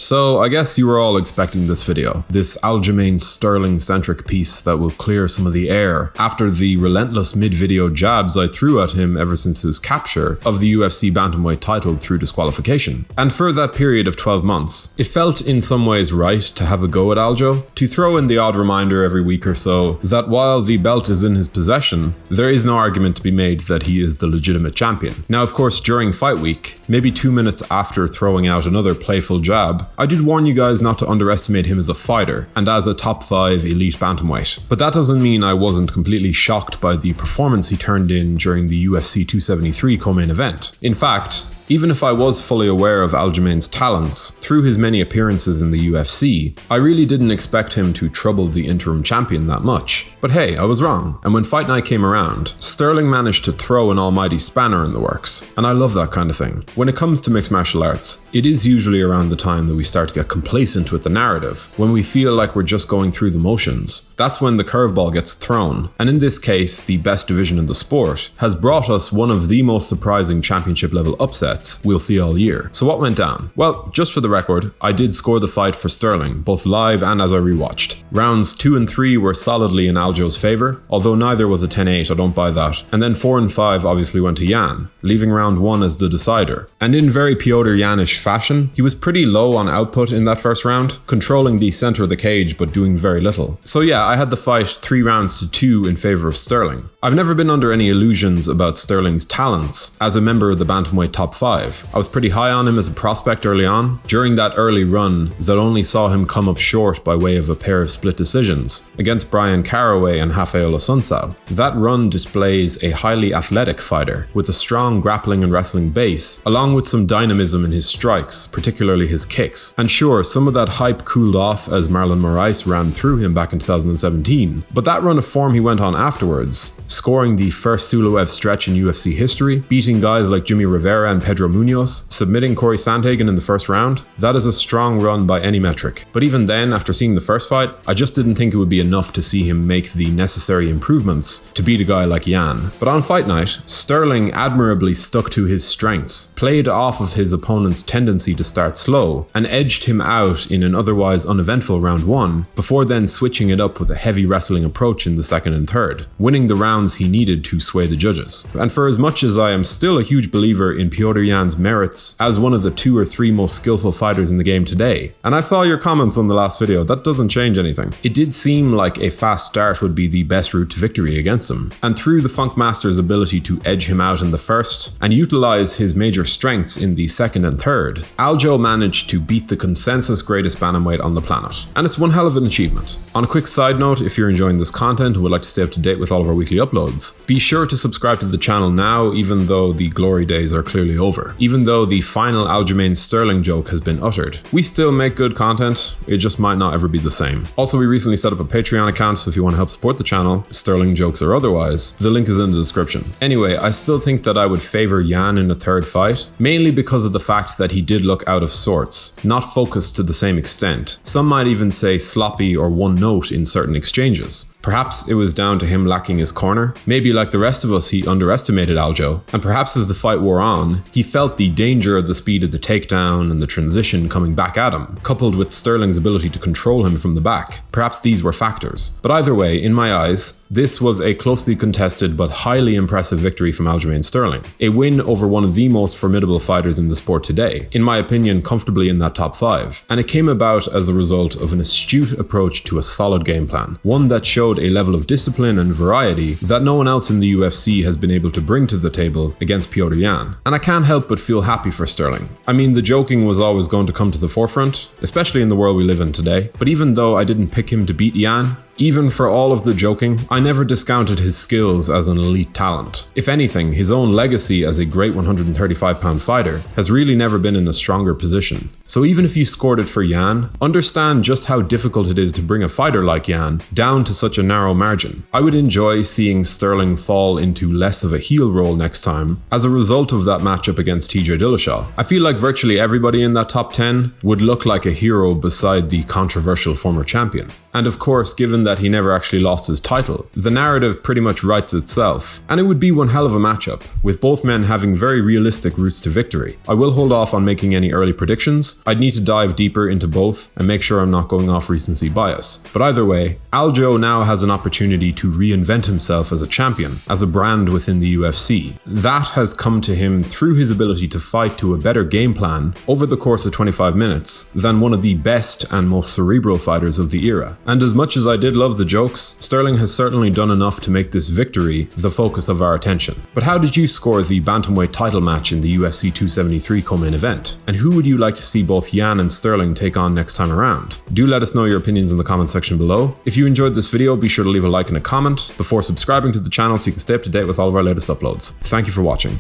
So I guess you were all expecting this video, this Aljamain Sterling-centric piece that will clear some of the air after the relentless mid-video jabs I threw at him ever since his capture of the UFC bantamweight title through disqualification. And for that period of 12 months, it felt in some ways right to have a go at Aljo, to throw in the odd reminder every week or so that while the belt is in his possession, there is no argument to be made that he is the legitimate champion. Now of course during fight week, maybe 2 minutes after throwing out another playful jab, I did warn you guys not to underestimate him as a fighter and as a top 5 elite bantamweight. But that doesn't mean I wasn't completely shocked by the performance he turned in during the UFC 273 co-main event. In fact, even if I was fully aware of Aljamain's talents through his many appearances in the UFC, I really didn't expect him to trouble the interim champion that much. But hey, I was wrong, and when fight night came around, Sterling managed to throw an almighty spanner in the works, and I love that kind of thing. When it comes to mixed martial arts, it is usually around the time that we start to get complacent with the narrative, when we feel like we're just going through the motions. That's when the curveball gets thrown, and in this case, the best division in the sport has brought us one of the most surprising championship level upsets we'll see all year. So what went down? Well, just for the record, I did score the fight for Sterling, both live and as I rewatched. Rounds 2 and 3 were solidly in Aljo's favor, although neither was a 10-8, I don't buy that. And then 4 and 5 obviously went to Jan, leaving round 1 as the decider. And in very Piotr Janish fashion, he was pretty low on output in that first round, controlling the center of the cage but doing very little. So yeah, I had the fight 3 rounds to 2 in favor of Sterling. I've never been under any illusions about Sterling's talents as a member of the bantamweight top 5. I was pretty high on him as a prospect early on, during that early run that only saw him come up short by way of a pair of split decisions against Brian Caraway and Rafael Assunção. That run displays a highly athletic fighter with a strong grappling and wrestling base, along with some dynamism in his strikes, particularly his kicks. And sure, some of that hype cooled off as Marlon Moraes ran through him back in 2017, but that run of form he went on afterwards, scoring the first Suloev stretch in UFC history, beating guys like Jimmy Rivera and Pedro Munoz, submitting Corey Sandhagen in the first round, that is a strong run by any metric. But even then, after seeing the first fight, I just didn't think it would be enough to see him make the necessary improvements to beat a guy like Jan. But on fight night, Sterling admirably stuck to his strengths, played off of his opponent's tendency to start slow, and edged him out in an otherwise uneventful round 1, before then switching it up with a heavy wrestling approach in the second and third, winning the rounds he needed to sway the judges. And for as much as I am still a huge believer in Piotr Jan's merits as one of the 2 or 3 most skillful fighters in the game today, and I saw your comments on the last video, that doesn't change anything. It did seem like a fast start would be the best route to victory against him, and through the Funk Master's ability to edge him out in the first and utilize his major strengths in the second and third, Aljo managed to beat the consensus greatest bantamweight on the planet, and it's one hell of an achievement. On a quick side note, if you're enjoying this content and would like to stay up to date with all of our weekly uploads, be sure to subscribe to the channel now, even though the glory days are clearly over. Even though the final Aljamain Sterling joke has been uttered, we still make good content, it just might not ever be the same. Also, we recently set up a Patreon account, so if you want to help support the channel, Sterling jokes or otherwise, the link is in the description. Anyway, I still think that I would favor Jan in a third fight, mainly because of the fact that he did look out of sorts, not focused to the same extent. Some might even say sloppy or one note in certain exchanges. Perhaps it was down to him lacking his corner. Maybe like the rest of us, he underestimated Aljo, and perhaps as the fight wore on, he felt the danger of the speed of the takedown and the transition coming back at him, coupled with Sterling's ability to control him from the back. Perhaps these were factors. But either way, in my eyes, this was a closely contested but highly impressive victory from Aljamain Sterling. A win over one of the most formidable fighters in the sport today, in my opinion comfortably in that top 5. And it came about as a result of an astute approach to a solid game plan, one that showed a level of discipline and variety that no one else in the UFC has been able to bring to the table against Piotr Jan. And I can't help but feel happy for Sterling. I mean, the joking was always going to come to the forefront, especially in the world we live in today, but even though I didn't pick him to beat Jan, even for all of the joking, I never discounted his skills as an elite talent. If anything, his own legacy as a great 135-pound fighter has really never been in a stronger position. So even if you scored it for Jan, understand just how difficult it is to bring a fighter like Jan down to such a narrow margin. I would enjoy seeing Sterling fall into less of a heel role next time as a result of that matchup against TJ Dillashaw. I feel like virtually everybody in that top 10 would look like a hero beside the controversial former champion. And of course, given that he never actually lost his title, the narrative pretty much writes itself, and it would be one hell of a matchup, with both men having very realistic routes to victory. I will hold off on making any early predictions. I'd need to dive deeper into both and make sure I'm not going off recency bias. But either way, Aljo now has an opportunity to reinvent himself as a champion, as a brand within the UFC. That has come to him through his ability to fight to a better game plan over the course of 25 minutes than one of the best and most cerebral fighters of the era. And as much as I did love the jokes, Sterling has certainly done enough to make this victory the focus of our attention. But how did you score the bantamweight title match in the UFC 273 co-main event? And who would you like to see both Jan and Sterling take on next time around? Do let us know your opinions in the comment section below. If you enjoyed this video, be sure to leave a like and a comment before subscribing to the channel so you can stay up to date with all of our latest uploads. Thank you for watching.